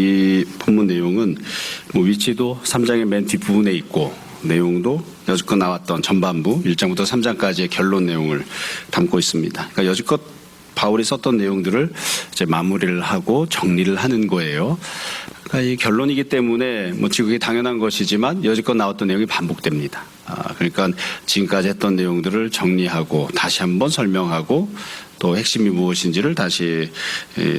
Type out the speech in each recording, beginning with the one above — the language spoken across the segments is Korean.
이 본문 내용은 위치도 3장의 맨 뒷부분에 있고 내용도 여지껏 나왔던 전반부 1장부터 3장까지의 결론 내용을 담고 있습니다. 그러니까 여지껏 바울이 썼던 내용들을 이제 마무리를 하고 정리를 하는 거예요. 그러니까 이 결론이기 때문에 지극히 당연한 것이지만 여지껏 나왔던 내용이 반복됩니다. 그러니까 지금까지 했던 내용들을 정리하고 다시 한번 설명하고 또 핵심이 무엇인지를 다시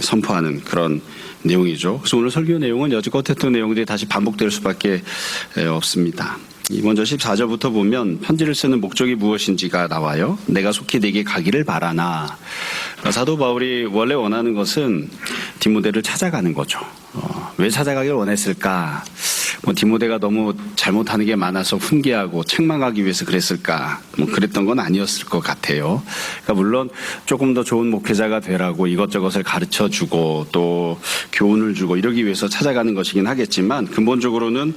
선포하는 그런 내용이죠. 그래서 오늘 설교 내용은 여지껏 했던 내용들이 다시 반복될 수밖에 없습니다. 먼저 14절부터 보면 편지를 쓰는 목적이 무엇인지가 나와요. 내가 속히 네게 가기를 바라나. 사도 바울이 원래 원하는 것은 디모데를 찾아가는 거죠. 왜 찾아가길 원했을까? 디모데가 너무 잘못하는 게 많아서 훈계하고 책망하기 위해서 그랬을까? 그랬던 건 아니었을 것 같아요. 그러니까 물론 조금 더 좋은 목회자가 되라고 이것저것을 가르쳐주고 또 교훈을 주고 이러기 위해서 찾아가는 것이긴 하겠지만 근본적으로는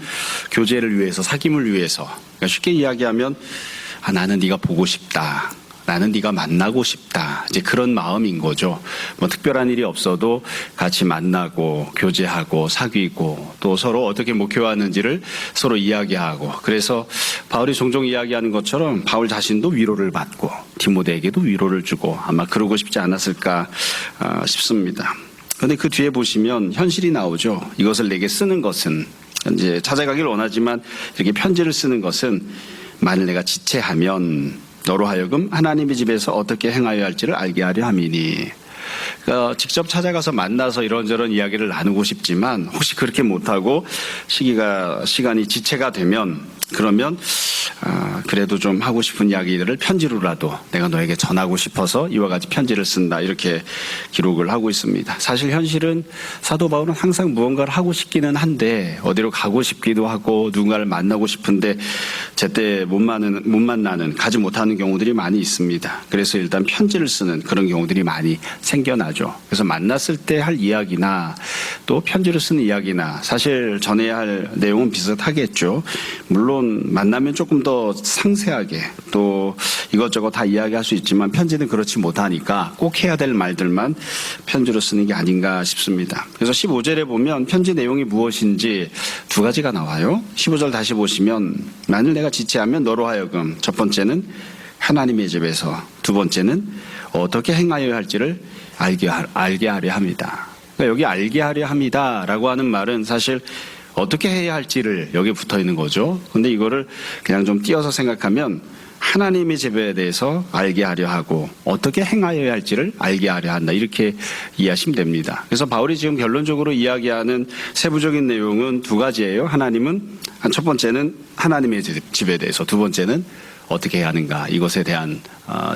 교제를 위해서, 사귐을 위해서. 그러니까 쉽게 이야기하면 나는 네가 보고 싶다. 나는 네가 만나고 싶다. 이제 그런 마음인 거죠. 특별한 일이 없어도 같이 만나고 교제하고 사귀고 또 서로 어떻게 목회하는지를 서로 이야기하고 그래서 바울이 종종 이야기하는 것처럼 바울 자신도 위로를 받고 디모데에게도 위로를 주고 아마 그러고 싶지 않았을까 싶습니다. 그런데 그 뒤에 보시면 현실이 나오죠. 이것을 내게 쓰는 것은 이제 찾아가길 원하지만 이렇게 편지를 쓰는 것은 만일 내가 지체하면 너로 하여금 하나님의 집에서 어떻게 행하여야 할지를 알게 하려 함이니. 그러니까 직접 찾아가서 만나서 이런저런 이야기를 나누고 싶지만 혹시 그렇게 못하고 시간이 지체가 되면 그러면 그래도 좀 하고 싶은 이야기들을 편지로라도 내가 너에게 전하고 싶어서 이와 같이 편지를 쓴다 이렇게 기록을 하고 있습니다. 사실 현실은 사도 바울은 항상 무언가를 하고 싶기는 한데 어디로 가고 싶기도 하고 누군가를 만나고 싶은데 제때 못 만나는 가지 못하는 경우들이 많이 있습니다. 그래서 일단 편지를 쓰는 그런 경우들이 많이 생겨나죠. 그래서 만났을 때 할 이야기나 또 편지를 쓰는 이야기나 사실 전해야 할 내용은 비슷하겠죠. 물론 만나면 조금 더 상세하게 또 이것저것 다 이야기할 수 있지만 편지는 그렇지 못하니까 꼭 해야 될 말들만 편지로 쓰는 게 아닌가 싶습니다. 그래서 15절에 보면 편지 내용이 무엇인지 두 가지가 나와요. 15절 다시 보시면 만일 내가 지체하면 너로 하여금 첫 번째는 하나님의 집에서 두 번째는 어떻게 행하여야 할지를 알게 하려 합니다. 그러니까 여기 알게 하려 합니다라고 하는 말은 사실 어떻게 해야 할지를 여기에 붙어 있는 거죠. 근데 이거를 그냥 좀 띄어서 생각하면 하나님의 집에 대해서 알게 하려 하고 어떻게 행하여야 할지를 알게 하려 한다. 이렇게 이해하시면 됩니다. 그래서 바울이 지금 결론적으로 이야기하는 세부적인 내용은 두 가지예요. 첫 번째는 하나님의 집에 대해서, 두 번째는 어떻게 해야 하는가. 이것에 대한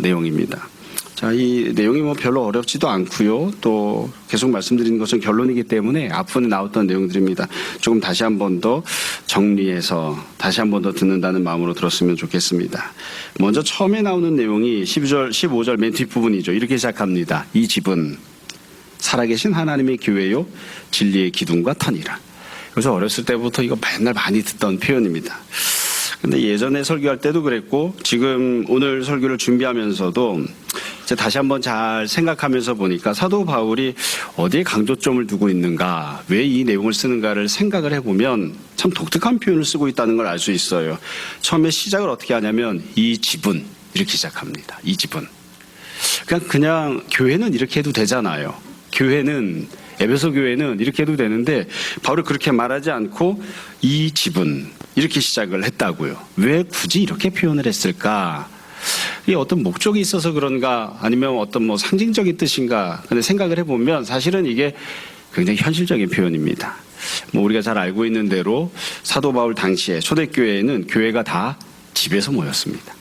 내용입니다. 자, 이 내용이 별로 어렵지도 않고요. 또 계속 말씀드리는 것은 결론이기 때문에 앞부분에 나왔던 내용들입니다. 조금 다시 한 번 더 정리해서 다시 한 번 더 듣는다는 마음으로 들었으면 좋겠습니다. 먼저 처음에 나오는 내용이 15절 맨 뒷부분이죠. 이렇게 시작합니다. 이 집은 살아계신 하나님의 교회요 진리의 기둥과 터니라. 그래서 어렸을 때부터 이거 맨날 많이 듣던 표현입니다. 근데 예전에 설교할 때도 그랬고 지금 오늘 설교를 준비하면서도 다시 한번 잘 생각하면서 보니까 사도 바울이 어디에 강조점을 두고 있는가, 왜 이 내용을 쓰는가를 생각을 해보면 참 독특한 표현을 쓰고 있다는 걸 알 수 있어요. 처음에 시작을 어떻게 하냐면 이 집은 이렇게 시작합니다. 이 집은. 그냥 교회는 이렇게 해도 되잖아요. 에베소 교회는 이렇게 해도 되는데 바울이 그렇게 말하지 않고 이 집은 이렇게 시작을 했다고요. 왜 굳이 이렇게 표현을 했을까? 이게 어떤 목적이 있어서 그런가 아니면 어떤 상징적인 뜻인가. 근데 생각을 해보면 사실은 이게 굉장히 현실적인 표현입니다. 우리가 잘 알고 있는 대로 사도 바울 당시에 초대교회에는 교회가 다 집에서 모였습니다.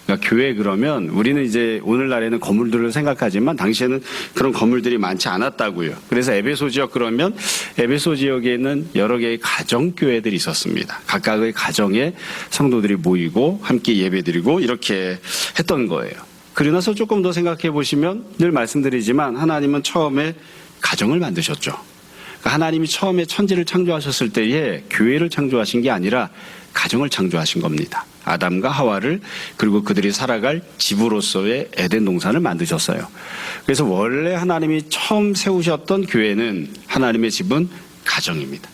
그러니까 교회 그러면 우리는 이제 오늘날에는 건물들을 생각하지만 당시에는 그런 건물들이 많지 않았다고요. 그래서 에베소 지역 그러면 에베소 지역에는 여러 개의 가정교회들이 있었습니다. 각각의 가정에 성도들이 모이고 함께 예배드리고 이렇게 했던 거예요. 그러고 나서 조금 더 생각해 보시면 늘 말씀드리지만 하나님은 처음에 가정을 만드셨죠. 그러니까 하나님이 처음에 천지를 창조하셨을 때에 교회를 창조하신 게 아니라 가정을 창조하신 겁니다. 아담과 하와를 그리고 그들이 살아갈 집으로서의 에덴 동산을 만드셨어요. 그래서 원래 하나님이 처음 세우셨던 교회는 하나님의 집은 가정입니다.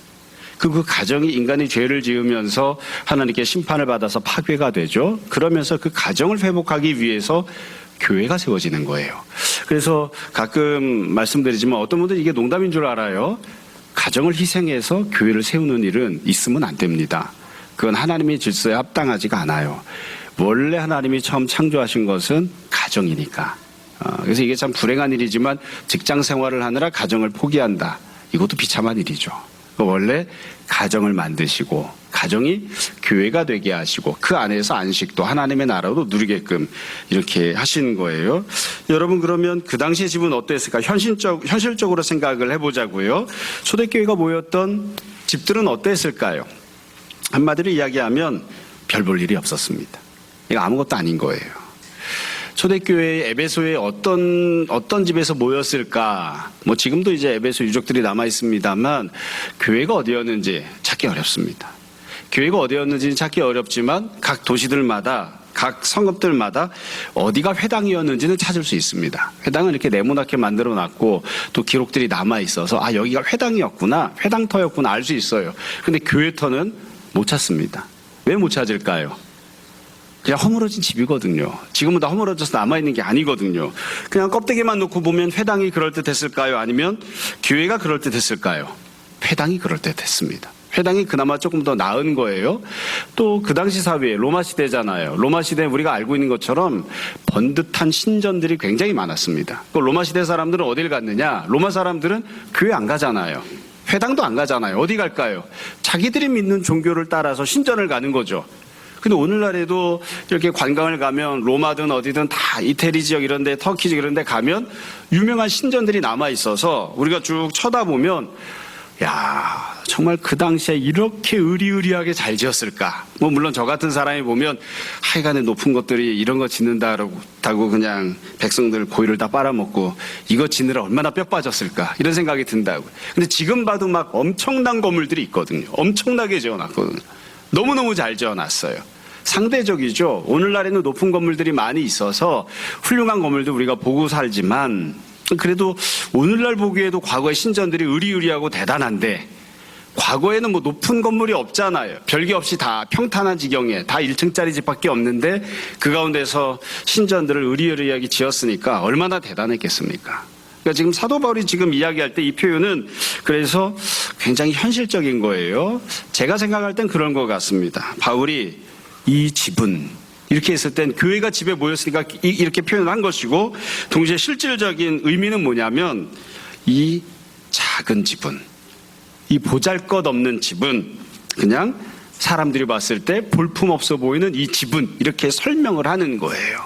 그 가정이 인간이 죄를 지으면서 하나님께 심판을 받아서 파괴가 되죠. 그러면서 그 가정을 회복하기 위해서 교회가 세워지는 거예요. 그래서 가끔 말씀드리지만 어떤 분들은 이게 농담인 줄 알아요. 가정을 희생해서 교회를 세우는 일은 있으면 안 됩니다. 그건 하나님의 질서에 합당하지가 않아요. 원래 하나님이 처음 창조하신 것은 가정이니까. 그래서 이게 참 불행한 일이지만 직장 생활을 하느라 가정을 포기한다. 이것도 비참한 일이죠. 원래 가정을 만드시고 가정이 교회가 되게 하시고 그 안에서 안식도 하나님의 나라도 누리게끔 이렇게 하신 거예요. 여러분 그러면 그 당시의 집은 어땠을까? 현실적으로 생각을 해보자고요. 초대교회가 모였던 집들은 어땠을까요? 한마디로 이야기하면 별 볼 일이 없었습니다. 이거 아무것도 아닌 거예요. 초대교회 에베소에 어떤 집에서 모였을까? 뭐 지금도 이제 에베소 유적들이 남아 있습니다만 교회가 어디였는지 찾기 어렵습니다. 교회가 어디였는지는 찾기 어렵지만 각 도시들마다 각 성읍들마다 어디가 회당이었는지는 찾을 수 있습니다. 회당은 이렇게 네모나게 만들어 놨고 또 기록들이 남아 있어서 아 여기가 회당이었구나, 회당터였구나 알 수 있어요. 근데 교회터는 못 찾습니다. 왜 못 찾을까요? 그냥 허물어진 집이거든요. 지금은 다 허물어져서 남아있는 게 아니거든요. 그냥 껍데기만 놓고 보면 회당이 그럴듯했을까요? 아니면 교회가 그럴듯했을까요? 회당이 그럴듯했습니다. 회당이 그나마 조금 더 나은 거예요. 또 그 당시 사회에 로마 시대잖아요. 로마 시대에 우리가 알고 있는 것처럼 번듯한 신전들이 굉장히 많았습니다. 로마 시대 사람들은 어딜 갔느냐? 로마 사람들은 교회 안 가잖아요. 회당도 안 가잖아요. 어디 갈까요? 자기들이 믿는 종교를 따라서 신전을 가는 거죠. 근데 오늘날에도 이렇게 관광을 가면 로마든 어디든 다 이태리 지역 이런 데 터키 지역 이런 데 가면 유명한 신전들이 남아 있어서 우리가 쭉 쳐다보면 야 정말 그 당시에 이렇게 의리의리하게 잘 지었을까. 뭐 물론 저 같은 사람이 보면 하여간에 높은 것들이 이런 거 짓는다고 그냥 백성들 고기를 다 빨아먹고 이거 짓느라 얼마나 뼈 빠졌을까 이런 생각이 든다고. 근데 지금 봐도 막 엄청난 건물들이 있거든요. 엄청나게 지어놨거든요. 너무너무 잘 지어놨어요. 상대적이죠. 오늘날에는 높은 건물들이 많이 있어서 훌륭한 건물도 우리가 보고 살지만 그래도 오늘날 보기에도 과거의 신전들이 의리의리하고 대단한데 과거에는 뭐 높은 건물이 없잖아요. 별게 없이 다 평탄한 지경에 다 1층짜리 집밖에 없는데 그 가운데서 신전들을 의리의리하게 지었으니까 얼마나 대단했겠습니까? 그러니까 지금 사도 바울이 지금 이야기할 때 이 표현은 그래서 굉장히 현실적인 거예요. 제가 생각할 땐 그런 것 같습니다. 바울이 이 집은 이렇게 했을 땐 교회가 집에 모였으니까 이렇게 표현을 한 것이고 동시에 실질적인 의미는 뭐냐면 이 작은 집은 이 보잘것없는 집은 그냥 사람들이 봤을 때 볼품없어 보이는 이 집은 이렇게 설명을 하는 거예요.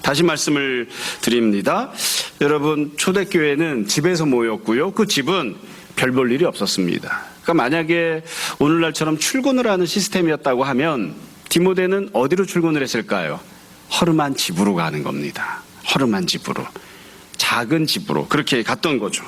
다시 말씀을 드립니다. 여러분 초대교회는 집에서 모였고요. 그 집은 별 볼 일이 없었습니다. 그러니까 만약에 오늘날처럼 출근을 하는 시스템이었다고 하면 디모데는 어디로 출근을 했을까요? 허름한 집으로 가는 겁니다. 허름한 집으로. 작은 집으로 그렇게 갔던 거죠.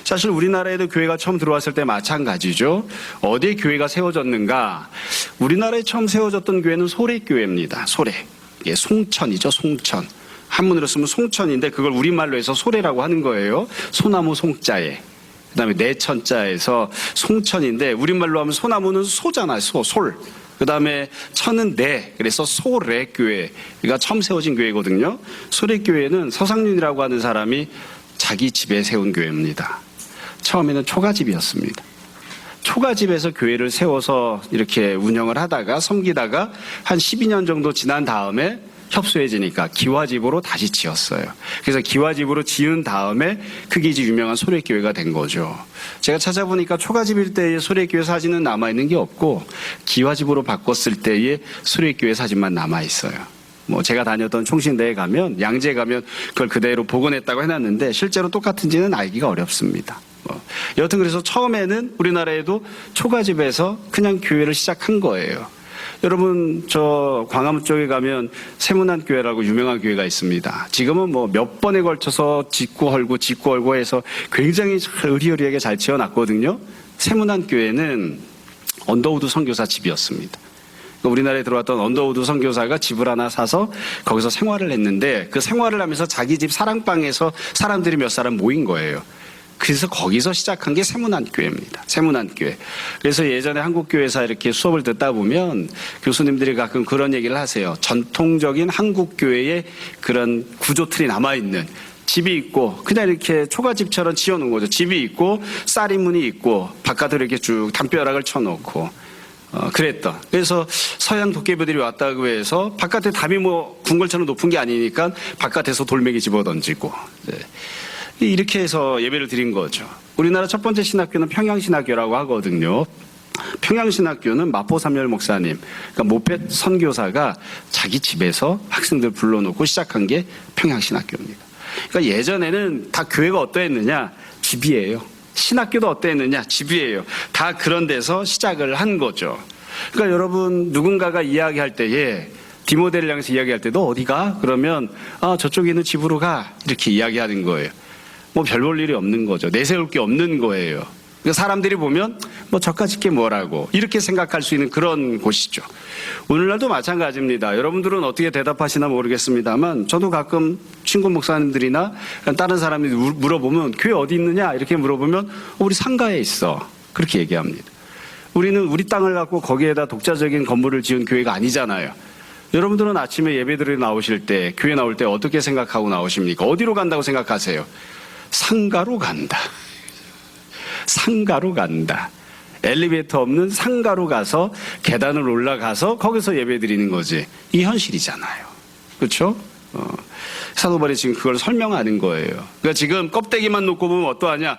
사실 우리나라에도 교회가 처음 들어왔을 때 마찬가지죠. 어디에 교회가 세워졌는가? 우리나라에 처음 세워졌던 교회는 소래교회입니다. 소래. 이게 송천이죠. 송천. 한문으로 쓰면 송천인데 그걸 우리말로 해서 소래라고 하는 거예요. 소나무 송자에. 그 다음에 내천자에서 송천인데 우리말로 하면 소나무는 소잖아요. 솔. 그 다음에 천은 내. 그래서 소래교회가 처음 세워진 교회거든요. 소래교회는 서상윤이라고 하는 사람이 자기 집에 세운 교회입니다. 처음에는 초가집이었습니다. 초가집에서 교회를 세워서 이렇게 운영을 하다가 섬기다가 한 12년 정도 지난 다음에 협소해지니까 기와집으로 다시 지었어요. 그래서 기와집으로 지은 다음에 그게 이제 유명한 소래교회가 된 거죠. 제가 찾아보니까 초가집일 때의 소래교회 사진은 남아있는 게 없고 기와집으로 바꿨을 때의 소래교회 사진만 남아있어요. 뭐 제가 다녔던 총신대에 가면 양재에 가면 그걸 그대로 복원했다고 해놨는데 실제로 똑같은지는 알기가 어렵습니다. 여튼 그래서 처음에는 우리나라에도 초가집에서 그냥 교회를 시작한 거예요. 여러분 저 광화문 쪽에 가면 세문안교회라고 유명한 교회가 있습니다. 지금은 뭐 몇 번에 걸쳐서 짓고 헐고 해서 굉장히 의리의리하게 잘 지어놨거든요. 세문안교회는 언더우드 선교사 집이었습니다. 우리나라에 들어왔던 언더우드 선교사가 집을 하나 사서 거기서 생활을 했는데 그 생활을 하면서 자기 집 사랑방에서 사람들이 몇 사람 모인 거예요. 그래서 거기서 시작한 게 세문안교회입니다. 세문안교회. 그래서 예전에 한국교회에서 이렇게 수업을 듣다 보면 교수님들이 가끔 그런 얘기를 하세요. 전통적인 한국교회의 그런 구조틀이 남아있는 집이 있고 그냥 이렇게 초가집처럼 지어놓은 거죠. 집이 있고 쌀이문이 있고 바깥으로 이렇게 쭉 담벼락을 쳐놓고 그랬던. 그래서 서양 도깨비들이 왔다고 해서 바깥에 담이 뭐 궁궐처럼 높은 게 아니니까 바깥에서 돌멩이 집어던지고 이렇게 해서 예배를 드린 거죠. 우리나라 첫 번째 신학교는 평양신학교라고 하거든요. 평양신학교는 마포삼열 목사님, 그러니까 모펫 선교사가 자기 집에서 학생들 불러놓고 시작한 게 평양신학교입니다. 그러니까 예전에는 다 교회가 어떠했느냐? 집이에요. 신학교도 어떠했느냐? 집이에요. 다 그런 데서 시작을 한 거죠. 그러니까 여러분 누군가가 이야기할 때에 디모데를 향해서 이야기할 때도 어디가? 그러면 저쪽에 있는 집으로 가. 이렇게 이야기하는 거예요. 뭐 별 볼 일이 없는 거죠. 내세울 게 없는 거예요. 그러니까 사람들이 보면 뭐 저까짓 게 뭐라고 이렇게 생각할 수 있는 그런 곳이죠. 오늘날도 마찬가지입니다. 여러분들은 어떻게 대답하시나 모르겠습니다만 저도 가끔 친구 목사님들이나 다른 사람이 물어보면 교회 어디 있느냐 이렇게 물어보면 우리 상가에 있어. 그렇게 얘기합니다. 우리는 우리 땅을 갖고 거기에다 독자적인 건물을 지은 교회가 아니잖아요. 여러분들은 아침에 예배드리러 나오실 때 교회 나올 때 어떻게 생각하고 나오십니까? 어디로 간다고 생각하세요? 상가로 간다. 상가로 간다. 엘리베이터 없는 상가로 가서 계단을 올라가서 거기서 예배드리는 거지. 이게 현실이잖아요. 그렇죠? 사도 바울이 지금 그걸 설명하는 거예요. 그러니까 지금 껍데기만 놓고 보면 어떠하냐?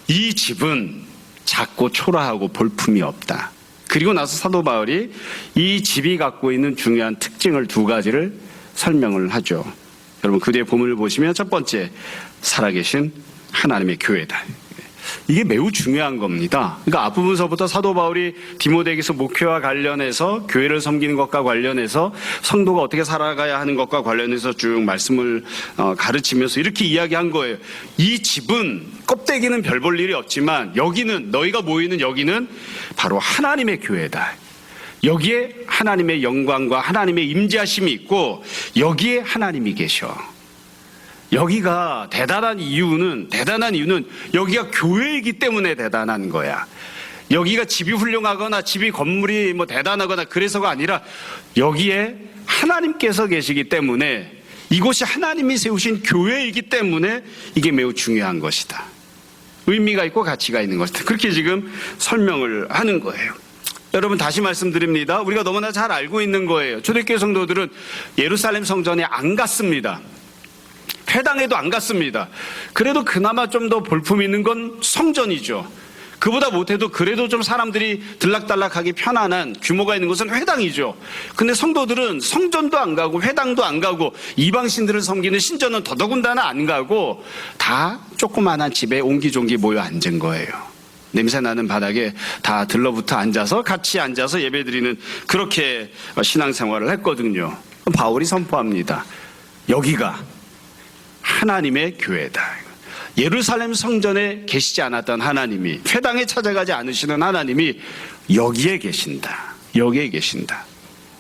이 집은 작고 초라하고 볼품이 없다. 그리고 나서 사도 바울이 이 집이 갖고 있는 중요한 특징을 두 가지를 설명을 하죠. 여러분 그 뒤에 본문을 보시면 첫 번째, 살아계신 하나님의 교회다. 이게 매우 중요한 겁니다. 그러니까 앞부분서부터 사도 바울이 디모데에게서 목회와 관련해서 교회를 섬기는 것과 관련해서 성도가 어떻게 살아가야 하는 것과 관련해서 쭉 말씀을 가르치면서 이렇게 이야기한 거예요. 이 집은 껍데기는 별 볼 일이 없지만 여기는 너희가 모이는 여기는 바로 하나님의 교회다. 여기에 하나님의 영광과 하나님의 임재하심이 있고 여기에 하나님이 계셔. 여기가 대단한 이유는 여기가 교회이기 때문에 대단한 거야. 여기가 집이 훌륭하거나 집이 건물이 뭐 대단하거나 그래서가 아니라 여기에 하나님께서 계시기 때문에 이곳이 하나님이 세우신 교회이기 때문에 이게 매우 중요한 것이다. 의미가 있고 가치가 있는 것이다. 그렇게 지금 설명을 하는 거예요. 여러분 다시 말씀드립니다. 우리가 너무나 잘 알고 있는 거예요. 초대교회 성도들은 예루살렘 성전에 안 갔습니다. 회당에도 안 갔습니다. 그래도 그나마 좀 더 볼품 있는 건 성전이죠. 그보다 못해도 그래도 좀 사람들이 들락달락하기 편안한 규모가 있는 것은 회당이죠. 근데 성도들은 성전도 안 가고 회당도 안 가고 이방신들을 섬기는 신전은 더더군다나 안 가고 다 조그만한 집에 옹기종기 모여 앉은 거예요. 냄새나는 바닥에 다 들러붙어 앉아서 같이 앉아서 예배드리는 그렇게 신앙생활을 했거든요. 바울이 선포합니다. 여기가 하나님의 교회다. 예루살렘 성전에 계시지 않았던 하나님이, 회당에 찾아가지 않으시는 하나님이 여기에 계신다. 여기에 계신다.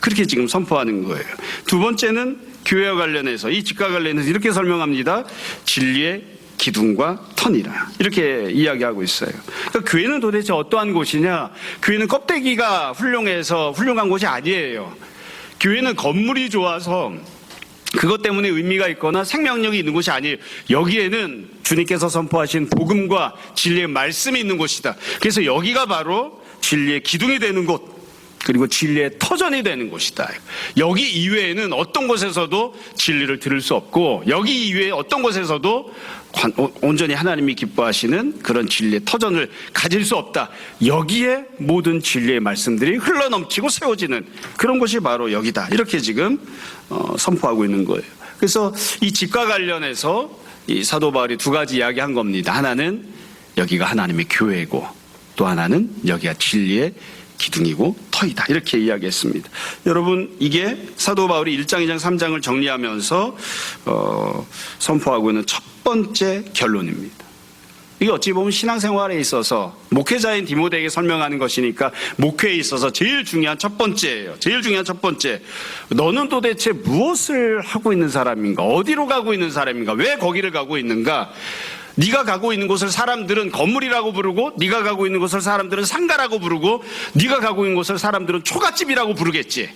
그렇게 지금 선포하는 거예요. 두 번째는 교회와 관련해서, 이 집과 관련해서 이렇게 설명합니다. 진리의 기둥과 터니라. 이렇게 이야기하고 있어요. 그러니까 교회는 도대체 어떠한 곳이냐? 교회는 껍데기가 훌륭해서 훌륭한 곳이 아니에요. 교회는 건물이 좋아서 그것 때문에 의미가 있거나 생명력이 있는 곳이 아니에요. 여기에는 주님께서 선포하신 복음과 진리의 말씀이 있는 곳이다. 그래서 여기가 바로 진리의 기둥이 되는 곳, 그리고 진리의 터전이 되는 곳이다. 여기 이외에는 어떤 곳에서도 진리를 들을 수 없고, 여기 이외에 어떤 곳에서도 온전히 하나님이 기뻐하시는 그런 진리의 터전을 가질 수 없다. 여기에 모든 진리의 말씀들이 흘러넘치고 세워지는 그런 곳이 바로 여기다. 이렇게 지금 선포하고 있는 거예요. 그래서 이 집과 관련해서 이 사도 바울이 두 가지 이야기한 겁니다. 하나는 여기가 하나님의 교회고, 또 하나는 여기가 진리의 기둥이고 터이다. 이렇게 이야기했습니다. 여러분, 이게 사도 바울이 1장, 2장, 3장을 정리하면서 선포하고 있는 첫 번째 결론입니다. 이게 어찌 보면 신앙생활에 있어서 목회자인 디모데에게 설명하는 것이니까 목회에 있어서 제일 중요한 첫 번째예요. 제일 중요한 첫 번째. 너는 도대체 무엇을 하고 있는 사람인가? 어디로 가고 있는 사람인가? 왜 거기를 가고 있는가? 네가 가고 있는 곳을 사람들은 건물이라고 부르고, 네가 가고 있는 곳을 사람들은 상가라고 부르고, 네가 가고 있는 곳을 사람들은 초가집이라고 부르겠지.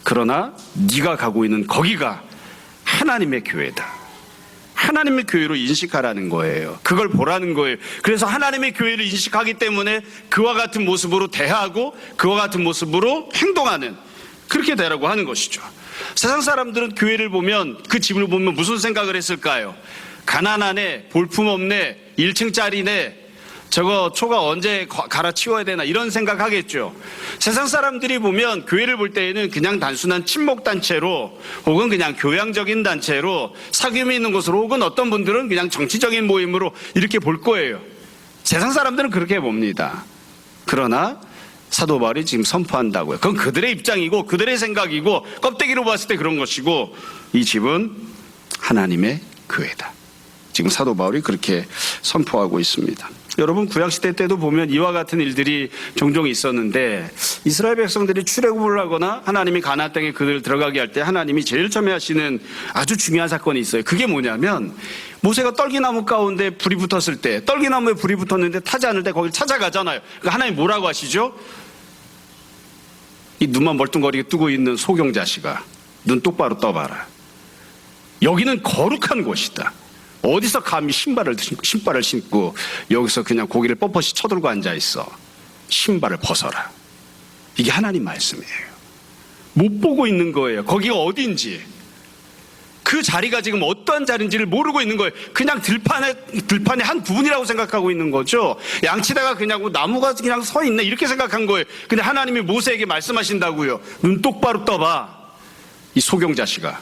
그러나 네가 가고 있는 거기가 하나님의 교회다. 하나님의 교회로 인식하라는 거예요. 그걸 보라는 거예요. 그래서 하나님의 교회를 인식하기 때문에 그와 같은 모습으로 대하고 그와 같은 모습으로 행동하는, 그렇게 되라고 하는 것이죠. 세상 사람들은 교회를 보면, 그 집을 보면 무슨 생각을 했을까요? 가난하네, 볼품없네, 1층짜리네, 저거 초가 언제 갈아치워야 되나, 이런 생각하겠죠. 세상 사람들이 보면 교회를 볼 때에는 그냥 단순한 친목단체로, 혹은 그냥 교양적인 단체로, 사귐이 있는 곳으로, 혹은 어떤 분들은 그냥 정치적인 모임으로 이렇게 볼 거예요. 세상 사람들은 그렇게 봅니다. 그러나 사도 바울이 지금 선포한다고요. 그건 그들의 입장이고 그들의 생각이고 껍데기로 봤을 때 그런 것이고, 이 집은 하나님의 교회다. 지금 사도 바울이 그렇게 선포하고 있습니다. 여러분, 구약시대 때도 보면 이와 같은 일들이 종종 있었는데, 이스라엘 백성들이 출애굽을 하거나 하나님이 가나안 땅에 그들을 들어가게 할 때 하나님이 제일 처음에 하시는 아주 중요한 사건이 있어요. 그게 뭐냐면, 모세가 떨기나무 가운데 불이 붙었을 때, 떨기나무에 불이 붙었는데 타지 않을 때 거기를 찾아가잖아요. 그러니까 하나님이 뭐라고 하시죠? 이 눈만 멀뚱거리게 뜨고 있는 소경자식아, 눈 똑바로 떠봐라. 여기는 거룩한 곳이다. 어디서 감히 신발을 신고 여기서 그냥 고기를 뻣뻣이 쳐들고 앉아있어. 신발을 벗어라. 이게 하나님 말씀이에요. 못 보고 있는 거예요. 거기가 어딘지. 그 자리가 지금 어떠한 자리인지를 모르고 있는 거예요. 그냥 들판의 한 부분이라고 생각하고 있는 거죠. 양치다가 그냥 나무가 그냥 서 있네, 이렇게 생각한 거예요. 근데 하나님이 모세에게 말씀하신다고요. 눈 똑바로 떠봐. 이 소경자식아,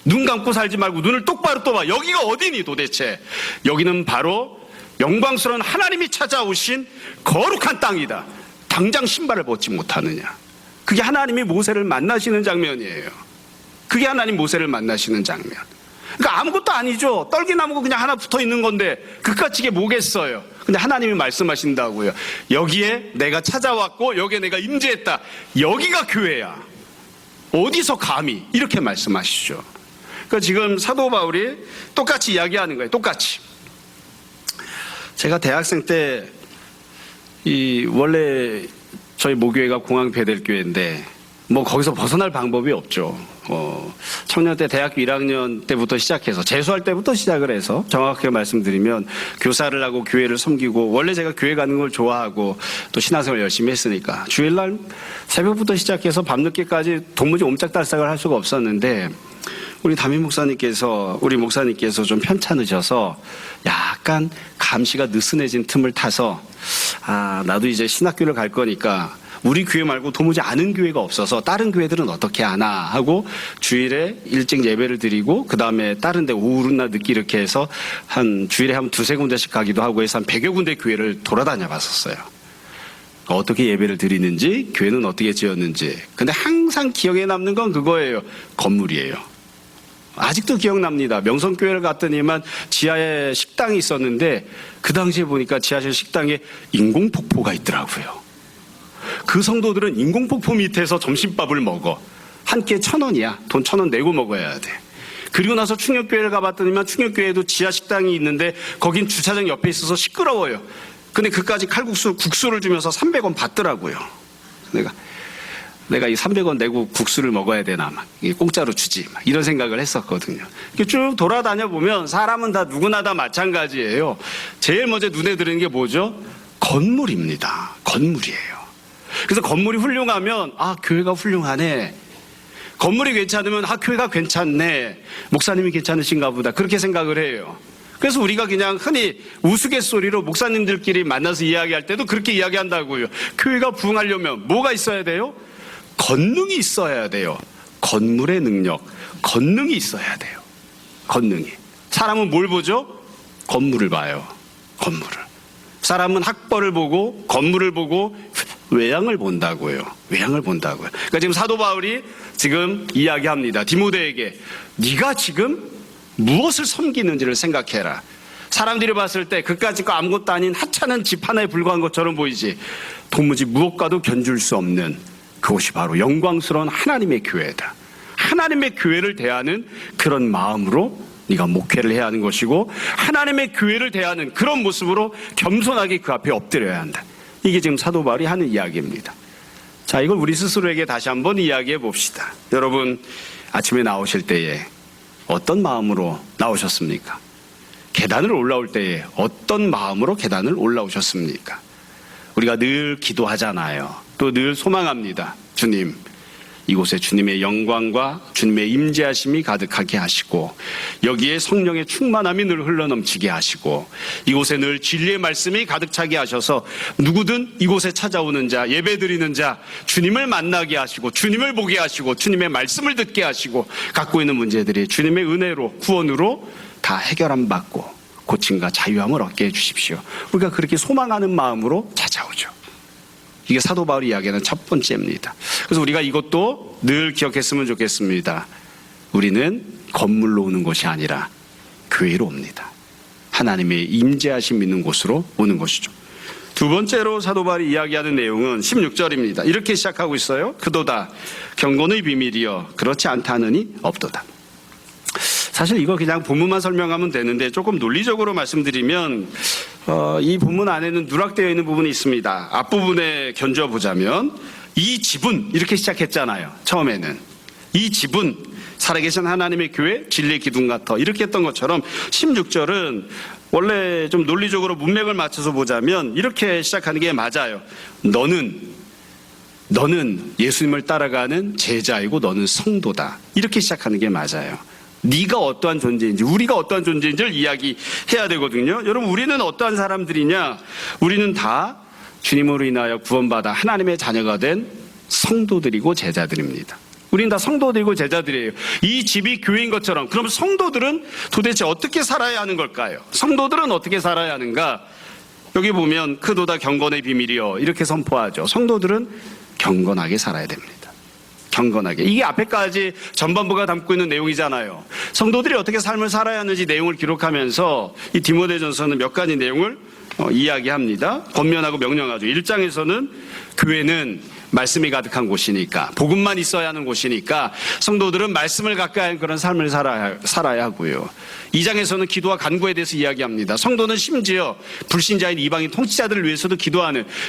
눈 감고 살지 말고 눈을 똑바로 떠봐. 여기가 어디니 도대체? 여기는 바로 영광스러운 하나님이 찾아오신 거룩한 땅이다. 당장 신발을 벗지 못하느냐. 그게 하나님이 모세를 만나시는 장면이에요. 그게 하나님 모세를 만나시는 장면. 그러니까 아무것도 아니죠. 떨기나무가 그냥 하나 붙어 있는 건데 그깟 이게 뭐겠어요. 근데 하나님이 말씀하신다고요. 여기에 내가 찾아왔고 여기에 내가 임재했다. 여기가 교회야. 어디서 감히 이렇게 말씀하시죠. 그러니까 지금 사도 바울이 똑같이 이야기하는 거예요. 똑같이. 제가 대학생 때 원래 저희 모교회가 공항 베델교회인데 뭐 거기서 벗어날 방법이 없죠. 청년 때 대학교 1학년 때부터 시작해서 재수할 때부터 시작을 해서 정확하게 말씀드리면 교사를 하고 교회를 섬기고, 원래 제가 교회 가는 걸 좋아하고 또 신앙생활 열심히 했으니까 주일날 새벽부터 시작해서 밤늦게까지 도무지 옴짝달싹을 할 수가 없었는데, 우리 담임 목사님께서 좀 편찮으셔서 약간 감시가 느슨해진 틈을 타서, 나도 이제 신학교를 갈 거니까 우리 교회 말고 도무지 아는 교회가 없어서 다른 교회들은 어떻게 하나 하고 주일에 일찍 예배를 드리고 그 다음에 다른 데 오후나 늦게 이렇게 해서 한 주일에 한 두세 군데씩 가기도 하고 해서 한 100여 군데 교회를 돌아다녀 봤었어요. 어떻게 예배를 드리는지, 교회는 어떻게 지었는지. 근데 항상 기억에 남는 건 그거예요. 건물이에요. 아직도 기억납니다. 명성교회를 갔더니만 지하에 식당이 있었는데 그 당시에 보니까 지하실 식당에 인공폭포가 있더라고요. 그 성도들은 인공폭포 밑에서 점심밥을 먹어. 한 끼에 1,000원이야. 돈 1,000원 내고 먹어야 돼. 그리고 나서 충격교회를 가봤더니만 충격교회도 지하 식당이 있는데 거긴 주차장 옆에 있어서 시끄러워요. 근데 그까지 국수를 주면서 300원 받더라고요. 내가 이 300원 내고 국수를 먹어야 되나, 막 공짜로 주지, 막 이런 생각을 했었거든요. 쭉 돌아다녀 보면 사람은 다 누구나 다 마찬가지예요. 제일 먼저 눈에 들어오는 게 뭐죠? 건물입니다. 건물이에요. 그래서 건물이 훌륭하면 교회가 훌륭하네. 건물이 괜찮으면 교회가 괜찮네. 목사님이 괜찮으신가 보다. 그렇게 생각을 해요. 그래서 우리가 그냥 흔히 우스갯소리로 목사님들끼리 만나서 이야기할 때도 그렇게 이야기한다고요. 교회가 부흥하려면 뭐가 있어야 돼요? 권능이 있어야 돼요. 건물의 능력, 권능이 있어야 돼요. 권능이. 사람은 뭘 보죠? 건물을 봐요. 건물을. 사람은 학벌을 보고 건물을 보고 외양을 본다고요. 외양을 본다고요. 그러니까 지금 사도 바울이 지금 이야기합니다. 디모데에게 네가 지금 무엇을 섬기는지를 생각해라. 사람들이 봤을 때 그까짓 거 아무것도 아닌 하찮은 집 하나에 불과한 것처럼 보이지, 도무지 무엇과도 견줄 수 없는 그것이 바로 영광스러운 하나님의 교회다. 하나님의 교회를 대하는 그런 마음으로 네가 목회를 해야 하는 것이고 하나님의 교회를 대하는 그런 모습으로 겸손하게 그 앞에 엎드려야 한다. 이게 지금 사도 바울이 하는 이야기입니다. 자, 이걸 우리 스스로에게 다시 한번 이야기해 봅시다. 여러분, 아침에 나오실 때에 어떤 마음으로 나오셨습니까? 계단을 올라올 때에 어떤 마음으로 계단을 올라오셨습니까? 우리가 늘 기도하잖아요. 또 늘 소망합니다. 주님, 이곳에 주님의 영광과 주님의 임재하심이 가득하게 하시고 여기에 성령의 충만함이 늘 흘러넘치게 하시고 이곳에 늘 진리의 말씀이 가득 차게 하셔서 누구든 이곳에 찾아오는 자, 예배드리는 자 주님을 만나게 하시고 주님을 보게 하시고 주님의 말씀을 듣게 하시고 갖고 있는 문제들이 주님의 은혜로 구원으로 다 해결함 받고 고침과 자유함을 얻게 해주십시오. 우리가 그렇게 소망하는 마음으로 찾아오죠. 이게 사도 바울이 이야기하는 첫 번째입니다. 그래서 우리가 이것도 늘 기억했으면 좋겠습니다. 우리는 건물로 오는 것이 아니라 교회로 옵니다. 하나님의 임재하심 있는 곳으로 오는 것이죠. 두 번째로 사도 바울이 이야기하는 내용은 16절입니다. 이렇게 시작하고 있어요. 그도다 경건의 비밀이여 그렇지 않다느니 없도다. 사실 이거 그냥 본문만 설명하면 되는데 조금 논리적으로 말씀드리면 이 본문 안에는 누락되어 있는 부분이 있습니다. 앞부분에 견주어보자면 이 집은 이렇게 시작했잖아요. 처음에는 이 집은 살아계신 하나님의 교회 진리의 기둥 같아 이렇게 했던 것처럼 16절은 원래 좀 논리적으로 문맥을 맞춰서 보자면 이렇게 시작하는 게 맞아요. 너는 예수님을 따라가는 제자이고 너는 성도다 이렇게 시작하는 게 맞아요. 네가 어떠한 존재인지 우리가 어떠한 존재인지를 이야기해야 되거든요. 여러분, 우리는 어떠한 사람들이냐? 우리는 다 주님으로 인하여 구원받아 하나님의 자녀가 된 성도들이고 제자들입니다. 우리는 다 성도들이고 제자들이에요. 이 집이 교회인 것처럼 그럼 성도들은 도대체 어떻게 살아야 하는 걸까요? 성도들은 어떻게 살아야 하는가? 여기 보면 그도다 경건의 비밀이여 이렇게 선포하죠. 성도들은 경건하게 살아야 됩니다. 경건하게. 이게 앞에까지 전반부가 담고 있는 내용이잖아요. 성도들이 어떻게 삶을 살아야 하는지 내용을 기록하면서 이 디모데전서는 몇 가지 내용을 이야기합니다. 권면하고 명령하죠. 1장에서는 교회는 말씀이 가득한 곳이니까 복음만 있어야 하는 곳이니까 성도들은 말씀을 가까이 하는 그런 삶을 살아야 하고요. 2장에서는 기도와 간구에 대해서 이야기합니다. 성도는 심지어 불신자인 이방인 통치자들을 위해서도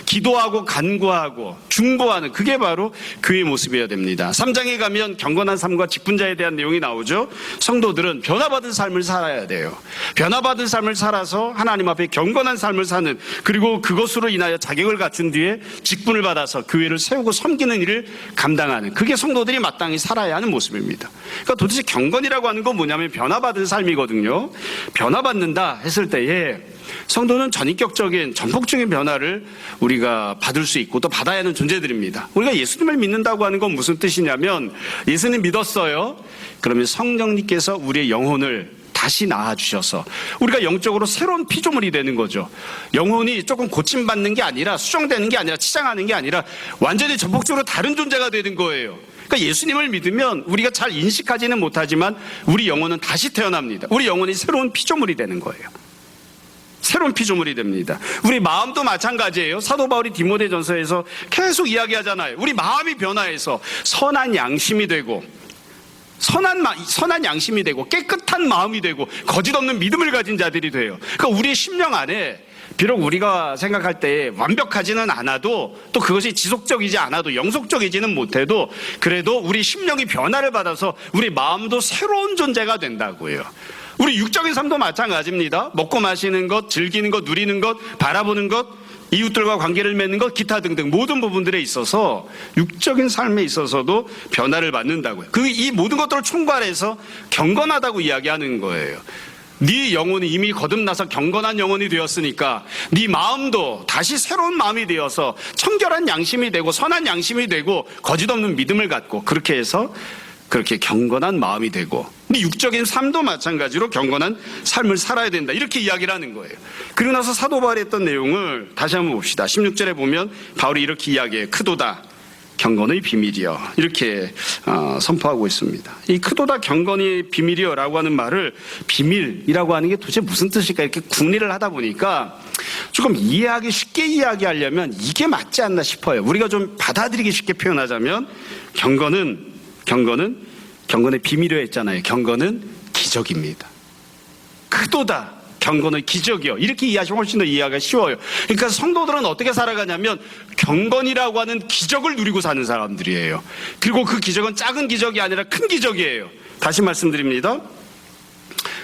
기도하고 간구하고 중보하는 그게 바로 교회의 모습이어야 됩니다. 3장에 가면 경건한 삶과 직분자에 대한 내용이 나오죠. 성도들은 변화받은 삶을 살아야 돼요. 변화받은 삶을 살아서 하나님 앞에 경건한 삶을 사는 그리고 그것으로 인하여 자격을 갖춘 뒤에 직분을 받아서 교회를 세우고 섬기는 일을 감당하는 그게 성도들이 마땅히 살아야 하는 모습입니다. 그러니까 도대체 경건이라고 하는 건 뭐냐면 변화받은 삶이거든요. 변화받는다 했을 때에 성도는 전인격적인 전폭적인 변화를 우리가 받을 수 있고 또 받아야 하는 존재들입니다. 우리가 예수님을 믿는다고 하는 건 무슨 뜻이냐면 예수님 믿었어요. 그러면 성령님께서 우리의 영혼을 다시 낳아주셔서 우리가 영적으로 새로운 피조물이 되는 거죠. 영혼이 조금 고침받는 게 아니라 수정되는 게 아니라 치장하는 게 아니라 완전히 전폭적으로 다른 존재가 되는 거예요. 그러니까 예수님을 믿으면 우리가 잘 인식하지는 못하지만 우리 영혼은 다시 태어납니다. 우리 영혼이 새로운 피조물이 되는 거예요. 새로운 피조물이 됩니다. 우리 마음도 마찬가지예요. 사도 바울이 디모데전서에서 계속 이야기하잖아요. 우리 마음이 변화해서 선한 양심이 되고 선한 양심이 되고 깨끗한 마음이 되고 거짓 없는 믿음을 가진 자들이 돼요. 그러니까 우리의 심령 안에 비록 우리가 생각할 때 완벽하지는 않아도 또 그것이 지속적이지 않아도 영속적이지는 못해도 그래도 우리 심령이 변화를 받아서 우리 마음도 새로운 존재가 된다고요. 우리 육적인 삶도 마찬가지입니다. 먹고 마시는 것, 즐기는 것, 누리는 것, 바라보는 것, 이웃들과 관계를 맺는 것, 기타 등등 모든 부분들에 있어서 육적인 삶에 있어서도 변화를 받는다고요. 이 모든 것들을 총괄해서 경건하다고 이야기하는 거예요. 네 영혼이 이미 거듭나서 경건한 영혼이 되었으니까 네 마음도 다시 새로운 마음이 되어서 청결한 양심이 되고 선한 양심이 되고 거짓 없는 믿음을 갖고 그렇게 해서 그렇게 경건한 마음이 되고 네 육적인 삶도 마찬가지로 경건한 삶을 살아야 된다 이렇게 이야기를 하는 거예요. 그리고 나서 사도 바울이 했던 내용을 다시 한번 봅시다. 16절에 보면 바울이 이렇게 이야기해요. 크도다 경건의 비밀이여 이렇게 선포하고 있습니다. 이 크도다 경건의 비밀이여 라고 하는 말을 비밀이라고 하는 게 도대체 무슨 뜻일까 이렇게 궁리를 하다 보니까 조금 쉽게 이야기하려면 이게 맞지 않나 싶어요. 우리가 좀 받아들이기 쉽게 표현하자면 경건의 비밀이여 했잖아요. 경건은 기적입니다. 크도다 경건의 기적이요. 이렇게 이해하시면 훨씬 더 이해하기가 쉬워요. 그러니까 성도들은 어떻게 살아가냐면 경건이라고 하는 기적을 누리고 사는 사람들이에요. 그리고 그 기적은 작은 기적이 아니라 큰 기적이에요. 다시 말씀드립니다.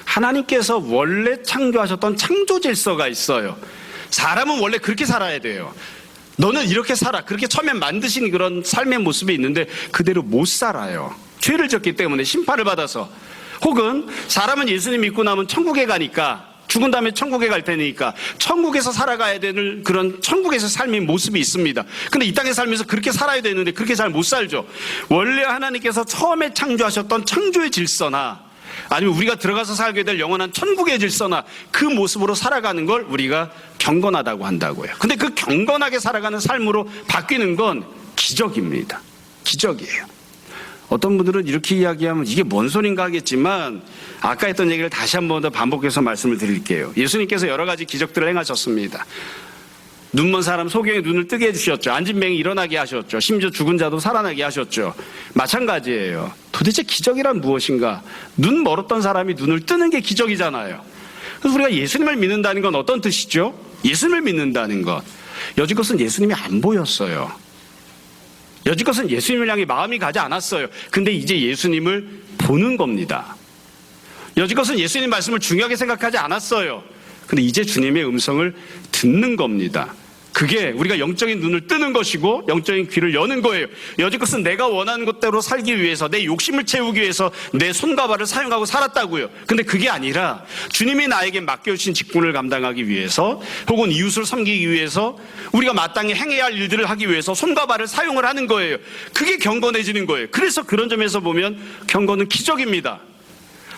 하나님께서 원래 창조하셨던 창조 질서가 있어요. 사람은 원래 그렇게 살아야 돼요. 너는 이렇게 살아. 그렇게 처음에 만드신 그런 삶의 모습이 있는데 그대로 못 살아요. 죄를 졌기 때문에 심판을 받아서. 혹은 사람은 예수님 믿고 나면 천국에 가니까 죽은 다음에 천국에 갈 테니까 천국에서 살아가야 되는 그런 천국에서 삶의 모습이 있습니다. 근데 이 땅에 살면서 그렇게 살아야 되는데 그렇게 잘 못 살죠. 원래 하나님께서 처음에 창조하셨던 창조의 질서나 아니면 우리가 들어가서 살게 될 영원한 천국의 질서나 그 모습으로 살아가는 걸 우리가 경건하다고 한다고요. 근데 그 경건하게 살아가는 삶으로 바뀌는 건 기적입니다. 기적이에요. 어떤 분들은 이렇게 이야기하면 이게 뭔 소린가 하겠지만 아까 했던 얘기를 다시 한 번 더 반복해서 말씀을 드릴게요. 예수님께서 여러 가지 기적들을 행하셨습니다. 눈먼 사람 소경의 눈을 뜨게 해주셨죠. 앉은 뱅이 일어나게 하셨죠. 심지어 죽은 자도 살아나게 하셨죠. 마찬가지예요. 도대체 기적이란 무엇인가? 눈 멀었던 사람이 눈을 뜨는 게 기적이잖아요. 그래서 우리가 예수님을 믿는다는 건 어떤 뜻이죠? 예수님을 믿는다는 것. 여지껏은 예수님이 안 보였어요. 여지껏은 예수님을 향해 마음이 가지 않았어요. 근데 이제 예수님을 보는 겁니다. 여지껏은 예수님 말씀을 중요하게 생각하지 않았어요. 근데 이제 주님의 음성을 듣는 겁니다. 그게 우리가 영적인 눈을 뜨는 것이고 영적인 귀를 여는 거예요. 여지껏은 내가 원하는 것대로 살기 위해서 내 욕심을 채우기 위해서 내 손과 발을 사용하고 살았다고요. 근데 그게 아니라 주님이 나에게 맡겨주신 직분을 감당하기 위해서 혹은 이웃을 섬기기 위해서 우리가 마땅히 행해야 할 일들을 하기 위해서 손과 발을 사용을 하는 거예요. 그게 경건해지는 거예요. 그래서 그런 점에서 보면 경건은 기적입니다.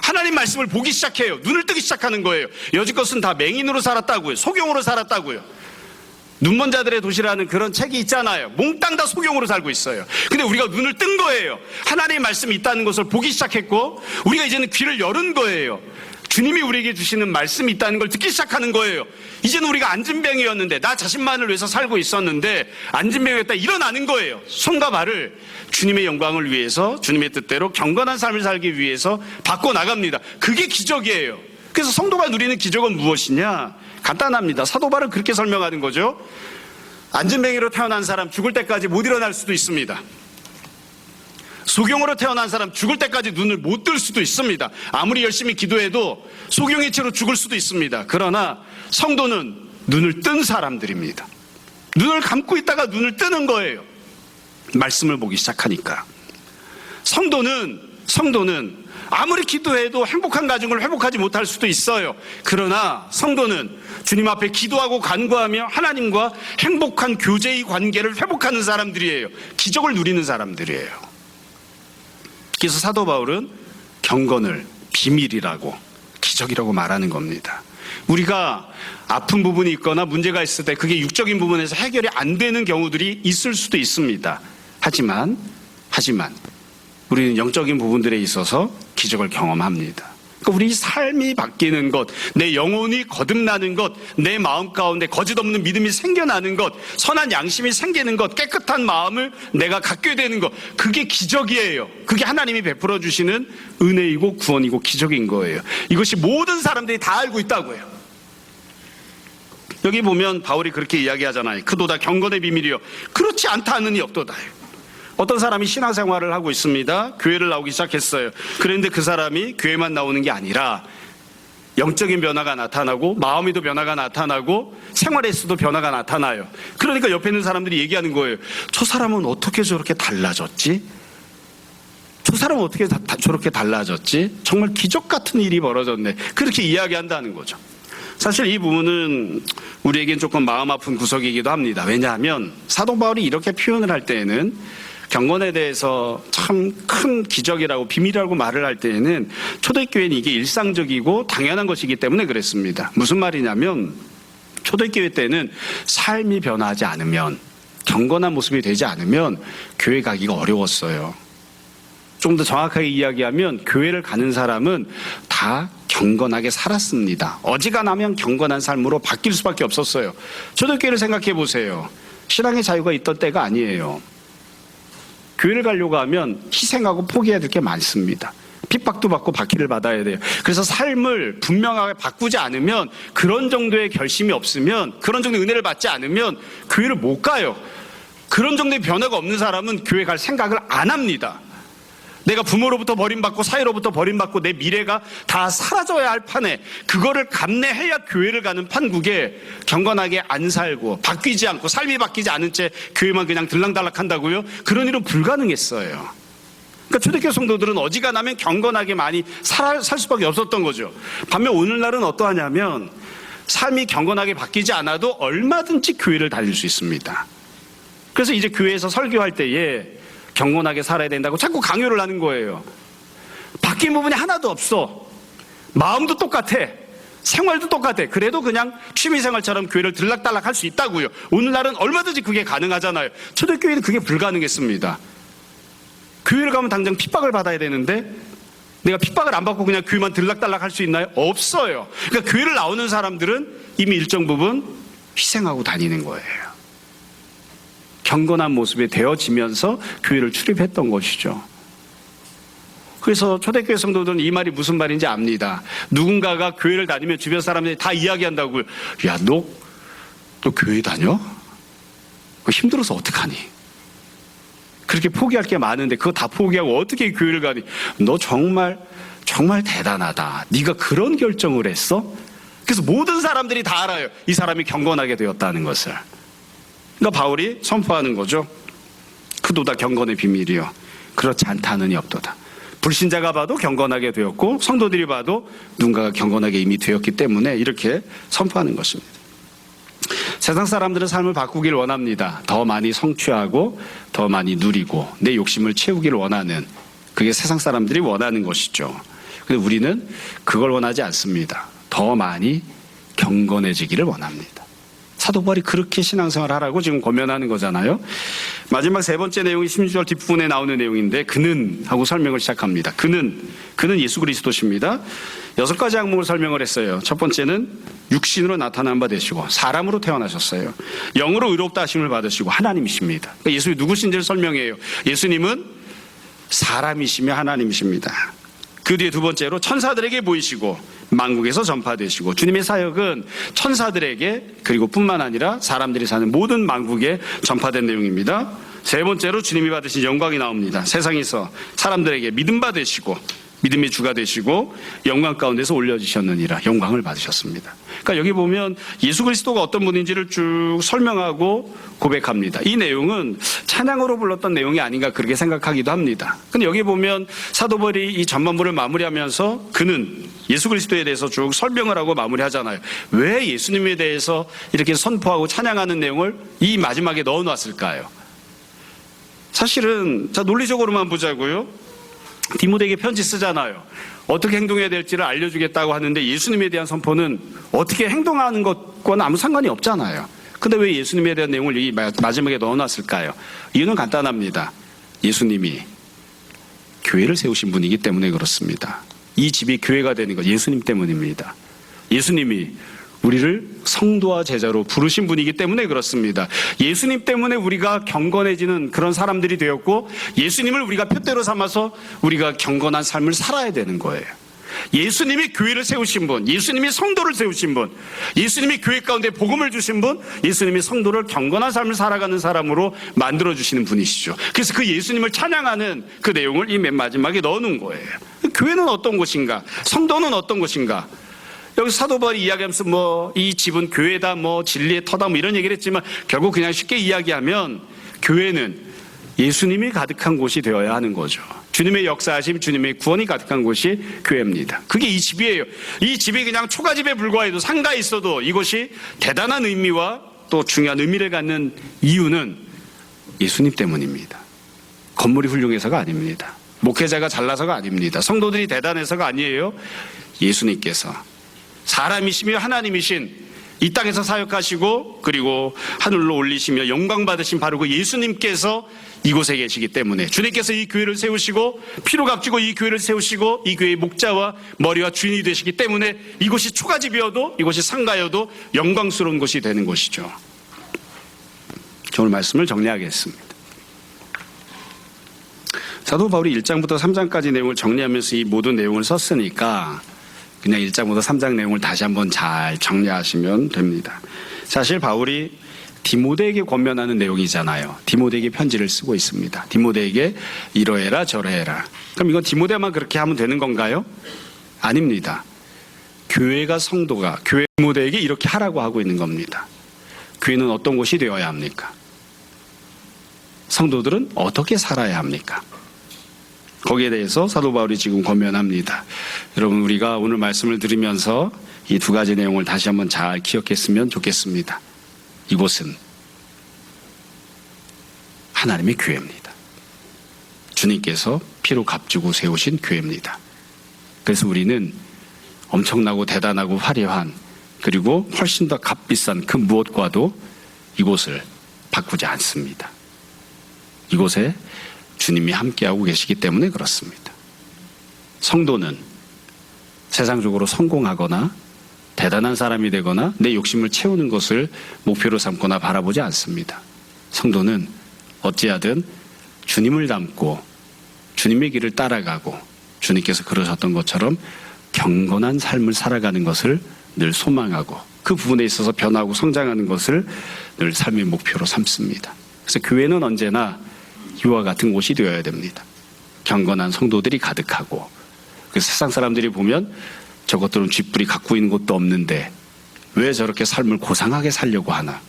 하나님 말씀을 보기 시작해요. 눈을 뜨기 시작하는 거예요. 여지껏은 다 맹인으로 살았다고요. 소경으로 살았다고요. 눈먼 자들의 도시라는 그런 책이 있잖아요. 몽땅 다 소경으로 살고 있어요. 근데 우리가 눈을 뜬 거예요. 하나님의 말씀이 있다는 것을 보기 시작했고 우리가 이제는 귀를 열은 거예요. 주님이 우리에게 주시는 말씀이 있다는 걸 듣기 시작하는 거예요. 이제는 우리가 안진뱅이였는데 나 자신만을 위해서 살고 있었는데 안진뱅이였다 일어나는 거예요. 손과 발을 주님의 영광을 위해서 주님의 뜻대로 경건한 삶을 살기 위해서 바꿔나갑니다. 그게 기적이에요. 그래서 성도가 누리는 기적은 무엇이냐? 간단합니다. 사도 바울은 그렇게 설명하는 거죠. 안진뱅이로 태어난 사람 죽을 때까지 못 일어날 수도 있습니다. 소경으로 태어난 사람 죽을 때까지 눈을 못 뜰 수도 있습니다. 아무리 열심히 기도해도 소경의 채로 죽을 수도 있습니다. 그러나 성도는 눈을 뜬 사람들입니다. 눈을 감고 있다가 눈을 뜨는 거예요. 말씀을 보기 시작하니까. 성도는 아무리 기도해도 행복한 가정을 회복하지 못할 수도 있어요. 그러나 성도는 주님 앞에 기도하고 간구하며 하나님과 행복한 교제의 관계를 회복하는 사람들이에요. 기적을 누리는 사람들이에요. 그래서 사도 바울은 경건을 비밀이라고 기적이라고 말하는 겁니다. 우리가 아픈 부분이 있거나 문제가 있을 때 그게 육적인 부분에서 해결이 안 되는 경우들이 있을 수도 있습니다. 하지만 우리는 영적인 부분들에 있어서 기적을 경험합니다. 그러니까 우리 삶이 바뀌는 것, 내 영혼이 거듭나는 것, 내 마음 가운데 거짓 없는 믿음이 생겨나는 것, 선한 양심이 생기는 것, 깨끗한 마음을 내가 갖게 되는 것, 그게 기적이에요. 그게 하나님이 베풀어 주시는 은혜이고 구원이고 기적인 거예요. 이것이 모든 사람들이 다 알고 있다고요. 여기 보면 바울이 그렇게 이야기하잖아요. 그도다 경건의 비밀이요 그렇지 않다 하느니 없도다요. 어떤 사람이 신앙생활을 하고 있습니다. 교회를 나오기 시작했어요. 그런데 그 사람이 교회만 나오는 게 아니라 영적인 변화가 나타나고 마음에도 변화가 나타나고 생활에서도 변화가 나타나요. 그러니까 옆에 있는 사람들이 얘기하는 거예요. 저 사람은 어떻게 저렇게 달라졌지? 저 사람은 어떻게 저렇게 달라졌지? 정말 기적 같은 일이 벌어졌네. 그렇게 이야기한다는 거죠. 사실 이 부분은 우리에겐 조금 마음 아픈 구석이기도 합니다. 왜냐하면 사도 바울이 이렇게 표현을 할 때에는 경건에 대해서 참 큰 기적이라고 비밀이라고 말을 할 때에는 초대교회는 이게 일상적이고 당연한 것이기 때문에 그랬습니다. 무슨 말이냐면 초대교회 때는 삶이 변하지 않으면 경건한 모습이 되지 않으면 교회 가기가 어려웠어요. 좀 더 정확하게 이야기하면 교회를 가는 사람은 다 경건하게 살았습니다. 어지간하면 경건한 삶으로 바뀔 수밖에 없었어요. 초대교회를 생각해 보세요. 신앙의 자유가 있던 때가 아니에요. 교회를 가려고 하면 희생하고 포기해야 될 게 많습니다. 핍박도 받고 박해를 받아야 돼요. 그래서 삶을 분명하게 바꾸지 않으면, 그런 정도의 결심이 없으면, 그런 정도의 은혜를 받지 않으면 교회를 못 가요. 그런 정도의 변화가 없는 사람은 교회 갈 생각을 안 합니다. 내가 부모로부터 버림받고 사회로부터 버림받고 내 미래가 다 사라져야 할 판에 그거를 감내해야 교회를 가는 판국에 경건하게 안 살고 바뀌지 않고 삶이 바뀌지 않은 채 교회만 그냥 들락달락한다고요? 그런 일은 불가능했어요. 그러니까 초대교회 성도들은 어지간하면 경건하게 많이 살 수밖에 없었던 거죠. 반면 오늘날은 어떠하냐면 삶이 경건하게 바뀌지 않아도 얼마든지 교회를 다닐 수 있습니다. 그래서 이제 교회에서 설교할 때에 경건하게 살아야 된다고 자꾸 강요를 하는 거예요. 바뀐 부분이 하나도 없어. 마음도 똑같아. 생활도 똑같아. 그래도 그냥 취미생활처럼 교회를 들락달락 할 수 있다고요. 오늘날은 얼마든지 그게 가능하잖아요. 초대교회는 그게 불가능했습니다. 교회를 가면 당장 핍박을 받아야 되는데 내가 핍박을 안 받고 그냥 교회만 들락달락 할 수 있나요? 없어요. 그러니까 교회를 나오는 사람들은 이미 일정 부분 희생하고 다니는 거예요. 경건한 모습이 되어지면서 교회를 출입했던 것이죠. 그래서 초대교회 성도들은 이 말이 무슨 말인지 압니다. 누군가가 교회를 다니면 주변 사람들이 다 이야기한다고요. 야, 너 교회 다녀? 힘들어서 어떡하니? 그렇게 포기할 게 많은데 그거 다 포기하고 어떻게 교회를 가니? 너 정말 대단하다. 네가 그런 결정을 했어? 그래서 모든 사람들이 다 알아요. 이 사람이 경건하게 되었다는 것을. 그러니까 바울이 선포하는 거죠. 그도다 경건의 비밀이요. 그렇지 않다느니 없도다. 불신자가 봐도 경건하게 되었고 성도들이 봐도 누군가가 경건하게 이미 되었기 때문에 이렇게 선포하는 것입니다. 세상 사람들은 삶을 바꾸길 원합니다. 더 많이 성취하고 더 많이 누리고 내 욕심을 채우길 원하는, 그게 세상 사람들이 원하는 것이죠. 근데 우리는 그걸 원하지 않습니다. 더 많이 경건해지기를 원합니다. 사도 바울이 그렇게 신앙생활을 하라고 지금 권면하는 거잖아요. 마지막 세 번째 내용이 16절 뒷부분에 나오는 내용인데 그는 하고 설명을 시작합니다. 그는 예수 그리스도십니다. 6가지 항목을 설명을 했어요. 첫 번째는 육신으로 나타난 바 되시고 사람으로 태어나셨어요. 영으로 의롭다 하심을 받으시고 하나님이십니다. 그러니까 예수님이 누구신지를 설명해요. 예수님은 사람이시며 하나님이십니다. 그 뒤에 두 번째로 천사들에게 보이시고 만국에서 전파되시고, 주님의 사역은 천사들에게 그리고 뿐만 아니라 사람들이 사는 모든 만국에 전파된 내용입니다. 세 번째로 주님이 받으신 영광이 나옵니다. 세상에서 사람들에게 믿음 받으시고 믿음의 주가 되시고 영광 가운데서 올려지셨느니라, 영광을 받으셨습니다. 그러니까 여기 보면 예수 그리스도가 어떤 분인지를 쭉 설명하고 고백합니다. 이 내용은 찬양으로 불렀던 내용이 아닌가 그렇게 생각하기도 합니다. 근데 여기 보면 사도 바울이 이 전반부를 마무리하면서 그는 예수 그리스도에 대해서 쭉 설명을 하고 마무리하잖아요. 왜 예수님에 대해서 이렇게 선포하고 찬양하는 내용을 이 마지막에 넣어놨을까요? 사실은 자 논리적으로만 보자고요. 디모데에게 편지 쓰잖아요. 어떻게 행동해야 될지를 알려주겠다고 하는데 예수님에 대한 선포는 어떻게 행동하는 것과는 아무 상관이 없잖아요. 근데 왜 예수님에 대한 내용을 이 마지막에 넣어놨을까요? 이유는 간단합니다. 예수님이 교회를 세우신 분이기 때문에 그렇습니다. 이 집이 교회가 되는 것 예수님 때문입니다. 예수님이 우리를 성도와 제자로 부르신 분이기 때문에 그렇습니다. 예수님 때문에 우리가 경건해지는 그런 사람들이 되었고 예수님을 우리가 표대로 삼아서 우리가 경건한 삶을 살아야 되는 거예요. 예수님이 교회를 세우신 분, 예수님이 성도를 세우신 분, 예수님이 교회 가운데 복음을 주신 분, 예수님이 성도를 경건한 삶을 살아가는 사람으로 만들어주시는 분이시죠. 그래서 그 예수님을 찬양하는 그 내용을 이 맨 마지막에 넣어놓은 거예요. 교회는 어떤 곳인가? 성도는 어떤 곳인가? 여기 사도 바울이 이야기하면서 이 집은 교회다, 진리의 터다, 이런 얘기를 했지만 결국 그냥 쉽게 이야기하면 교회는 예수님이 가득한 곳이 되어야 하는 거죠. 주님의 역사하심, 주님의 구원이 가득한 곳이 교회입니다. 그게 이 집이에요. 이 집이 그냥 초가집에 불과해도 상가에 있어도 이것이 대단한 의미와 또 중요한 의미를 갖는 이유는 예수님 때문입니다. 건물이 훌륭해서가 아닙니다. 목회자가 잘나서가 아닙니다. 성도들이 대단해서가 아니에요. 예수님께서 사람이시며 하나님이신 이 땅에서 사역하시고 그리고 하늘로 올리시며 영광 받으신 바로 그 예수님께서 이곳에 계시기 때문에 주님께서 이 교회를 세우시고 피로 값지고 이 교회를 세우시고 이 교회의 목자와 머리와 주인이 되시기 때문에 이곳이 초가집이어도 이곳이 상가여도 영광스러운 곳이 되는 것이죠. 오늘 말씀을 정리하겠습니다. 사도 바울이 1장부터 3장까지 내용을 정리하면서 이 모든 내용을 썼으니까 그냥 1장부터 3장 내용을 다시 한번 잘 정리하시면 됩니다. 사실 바울이 디모데에게 권면하는 내용이잖아요. 디모데에게 편지를 쓰고 있습니다. 디모데에게 이러해라 저러해라. 그럼 이건 디모데만 그렇게 하면 되는 건가요? 아닙니다. 교회가 성도가 교회 디모데에게 이렇게 하라고 하고 있는 겁니다. 교회는 어떤 곳이 되어야 합니까? 성도들은 어떻게 살아야 합니까? 거기에 대해서 사도 바울이 지금 권면합니다. 여러분, 우리가 오늘 말씀을 들으면서 이 두 가지 내용을 다시 한번 잘 기억했으면 좋겠습니다. 이곳은 하나님의 교회입니다. 주님께서 피로 값주고 세우신 교회입니다. 그래서 우리는 엄청나고 대단하고 화려한 그리고 훨씬 더 값비싼 그 무엇과도 이곳을 바꾸지 않습니다. 이곳에 주님이 함께하고 계시기 때문에 그렇습니다. 성도는 세상적으로 성공하거나 대단한 사람이 되거나 내 욕심을 채우는 것을 목표로 삼거나 바라보지 않습니다. 성도는 어찌하든 주님을 닮고 주님의 길을 따라가고 주님께서 그러셨던 것처럼 경건한 삶을 살아가는 것을 늘 소망하고 그 부분에 있어서 변화하고 성장하는 것을 늘 삶의 목표로 삼습니다. 그래서 교회는 언제나 이와 같은 곳이 되어야 됩니다. 경건한 성도들이 가득하고 그래서 세상 사람들이 보면 저것들은 쥐뿔이 갖고 있는 것도 없는데 왜 저렇게 삶을 고상하게 살려고 하나?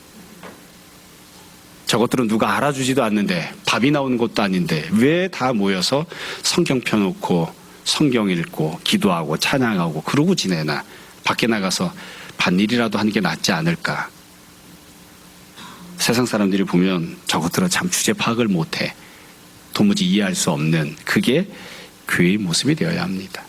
저것들은 누가 알아주지도 않는데 밥이 나오는 것도 아닌데 왜 다 모여서 성경 펴놓고 성경 읽고 기도하고 찬양하고 그러고 지내나? 밖에 나가서 밭일이라도 하는 게 낫지 않을까? 세상 사람들이 보면 저것들은 참 주제 파악을 못해. 도무지 이해할 수 없는 그게 교회의 모습이 되어야 합니다.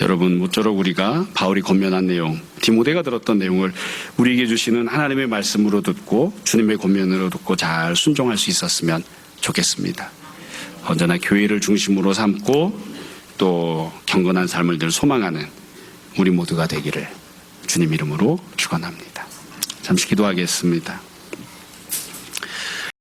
여러분, 모쪼록 우리가 바울이 권면한 내용, 디모데가 들었던 내용을 우리에게 주시는 하나님의 말씀으로 듣고 주님의 권면으로 듣고 잘 순종할 수 있었으면 좋겠습니다. 언제나 교회를 중심으로 삼고 또 경건한 삶을 늘 소망하는 우리 모두가 되기를 주님 이름으로 축원합니다. 잠시 기도하겠습니다.